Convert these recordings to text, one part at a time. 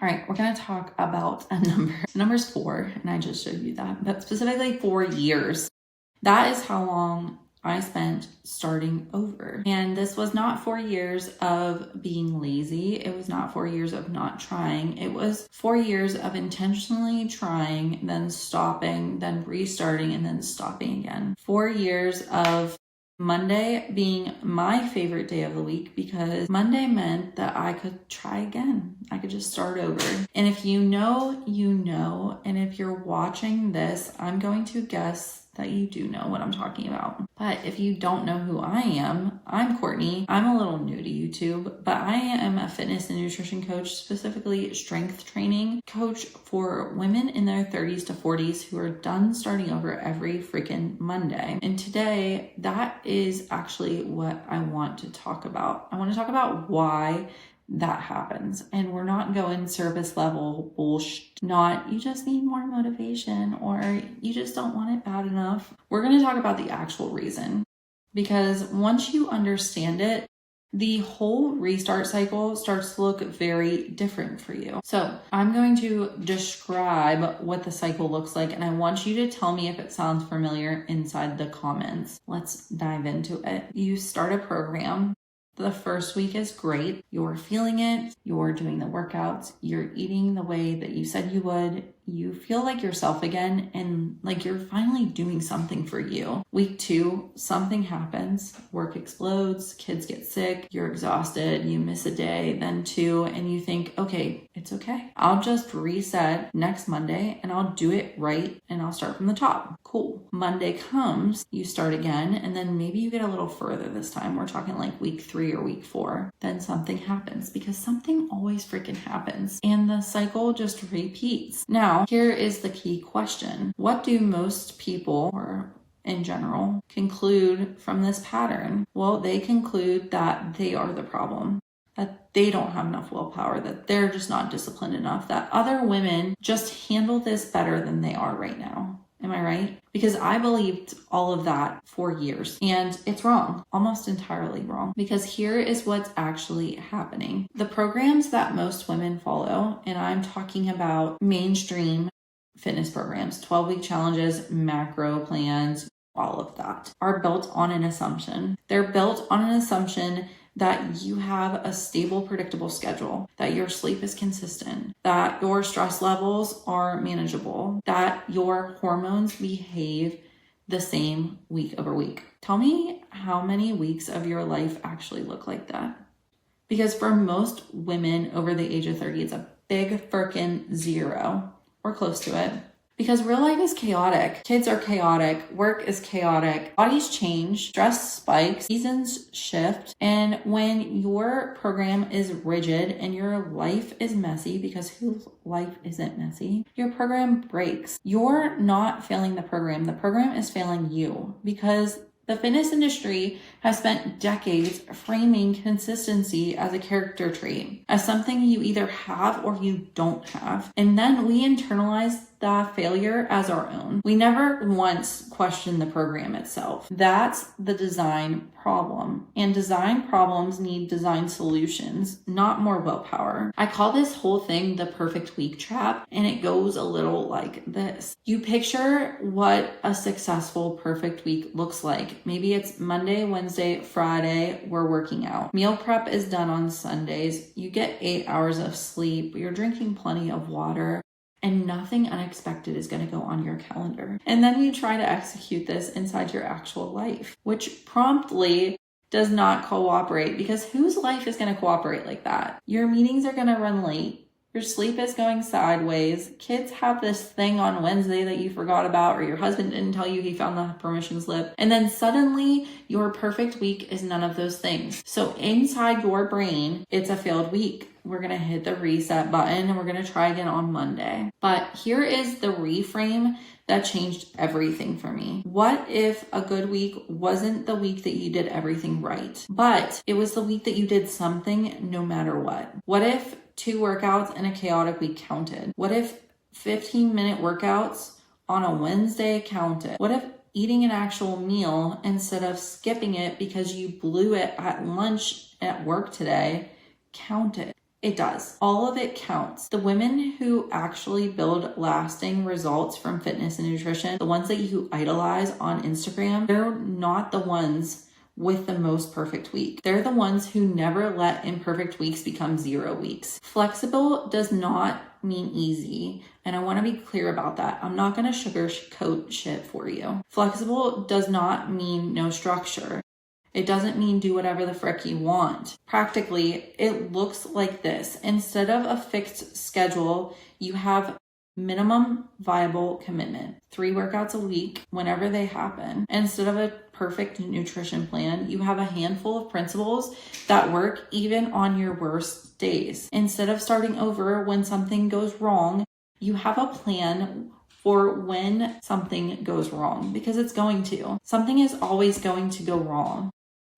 All right, we're going to talk about a number. The number's 4, and I just showed you that, but specifically 4 years. That is how long I spent starting over. And this was not 4 years of being lazy. It was not 4 years of not trying. It was 4 years of intentionally trying, then stopping, then restarting, and then stopping again. 4 years of Monday being my favorite day of the week because Monday meant that I could try again. I could just start over. And if you know, you know. And if you're watching this, I'm going to guess that you do know what I'm talking about. But if you don't know who I am, I'm Courtney. I'm a little new to YouTube, but I am a fitness and nutrition coach, specifically strength training coach for women in their 30s to 40s who are done starting over every freaking Monday. And today, that is actually what I want to talk about. I want to talk about why that happens. And we're not going service level bullshit, not you just need more motivation or you just don't want it bad enough. We're going to talk about the actual reason, because once you understand it, the whole restart cycle starts to look very different for you. So I'm going to describe what the cycle looks like, and I want you to tell me if it sounds familiar inside the comments. Let's dive into it. You start a program. The first week is great. You're feeling it. You're doing the workouts. You're eating the way that you said you would. You feel like yourself again and like you're finally doing something for you. Week 2, something happens. Work explodes. Kids get sick. You're exhausted. You miss a day, then 2, and you think, okay, it's okay. I'll just reset next Monday and I'll do it right and I'll start from the top. Cool. Monday comes, you start again, and then maybe you get a little further this time. We're talking like week 3 or week 4. Then something happens because something always freaking happens and the cycle just repeats. Now, here is the key question. What do most people, or in general, conclude from this pattern? Well, they conclude that they are the problem, that they don't have enough willpower, that they're just not disciplined enough, that other women just handle this better than they are right now. Am I right? Because I believed all of that for years, and it's wrong, almost entirely wrong, because here is what's actually happening. The programs that most women follow, and I'm talking about mainstream fitness programs, 12-week challenges, macro plans, all of that, are built on an assumption. They're built on an assumption that you have a stable, predictable schedule, that your sleep is consistent, that your stress levels are manageable, that your hormones behave the same week over week. Tell me how many weeks of your life actually look like that. Because for most women over the age of 30, it's a big frickin' 0 or close to it. Because real life is chaotic. Kids are chaotic. Work is chaotic. Bodies change. Stress spikes. Seasons shift. And when your program is rigid and your life is messy, because whose life isn't messy, your program breaks. You're not failing the program. The program is failing you, because the fitness industry has spent decades framing consistency as a character trait, as something you either have or you don't have. And then we internalize the failure as our own. We never once question the program itself. That's the design problem. And design problems need design solutions, not more willpower. I call this whole thing the perfect week trap, and it goes a little like this. You picture what a successful perfect week looks like. Maybe it's Monday, Wednesday, Friday, we're working out. Meal prep is done on Sundays. You get 8 hours of sleep. You're drinking plenty of water. And nothing unexpected is going to go on your calendar. And then you try to execute this inside your actual life, which promptly does not cooperate, because whose life is going to cooperate like that? Your meetings are going to run late. Your sleep is going sideways. Kids have this thing on Wednesday that you forgot about, or your husband didn't tell you he found the permission slip. And then suddenly your perfect week is none of those things. So inside your brain, it's a failed week. We're going to hit the reset button and we're going to try again on Monday. But here is the reframe that changed everything for me. What if a good week wasn't the week that you did everything right, but it was the week that you did something no matter what? What if 2 workouts in a chaotic week counted? What if 15-minute workouts on a Wednesday counted? What if eating an actual meal instead of skipping it because you blew it at lunch at work today counted? It does. All of it counts. The women who actually build lasting results from fitness and nutrition, the ones that you idolize on Instagram, they're not the ones with the most perfect week. They're the ones who never let imperfect weeks become 0 weeks. Flexible does not mean easy. And I want to be clear about that. I'm not going to sugarcoat shit for you. Flexible does not mean no structure. It doesn't mean do whatever the frick you want. Practically, it looks like this. Instead of a fixed schedule, you have minimum viable commitment. 3 workouts a week whenever they happen. Instead of a perfect nutrition plan, you have a handful of principles that work even on your worst days. Instead of starting over when something goes wrong, you have a plan for when something goes wrong, because it's going to. Something is always going to go wrong.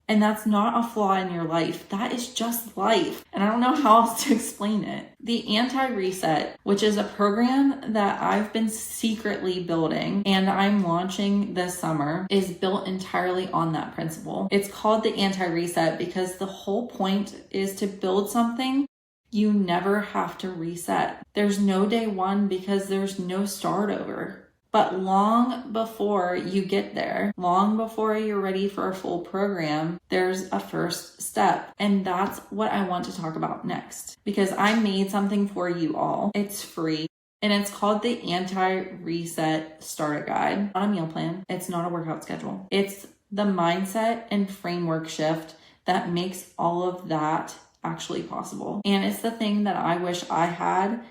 And that's not a flaw in your life. That is just life. And I don't know how else to explain it. The Anti-Reset, which is a program that I've been secretly building and I'm launching this summer, is built entirely on that principle. It's called the Anti-Reset because the whole point is to build something you never have to reset. There's no day one because there's no start over. But long before you get there, long before you're ready for a full program, there's a first step. And that's what I want to talk about next, because I made something for you all. It's free. And it's called the Anti-Reset Starter Guide. Not a meal plan. It's not a workout schedule. It's the mindset and framework shift that makes all of that actually possible. And it's the thing that I wish I had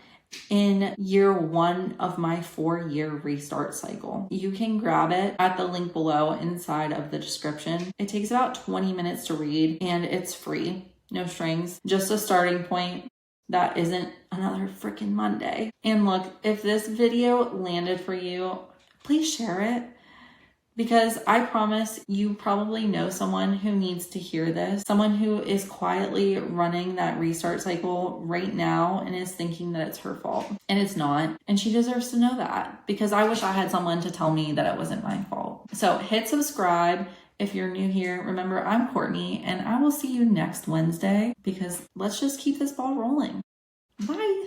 in year 1 of my 4-year restart cycle. You can grab it at the link below inside of the description. It takes about 20 minutes to read and it's free. No strings, just a starting point that isn't another freaking Monday. And look, if this video landed for you, please share it. Because I promise you probably know someone who needs to hear this. Someone who is quietly running that restart cycle right now and is thinking that it's her fault. And it's not. And she deserves to know that, because I wish I had someone to tell me that it wasn't my fault. So hit subscribe if you're new here. Remember, I'm Courtney and I will see you next Wednesday, because let's just keep this ball rolling. Bye.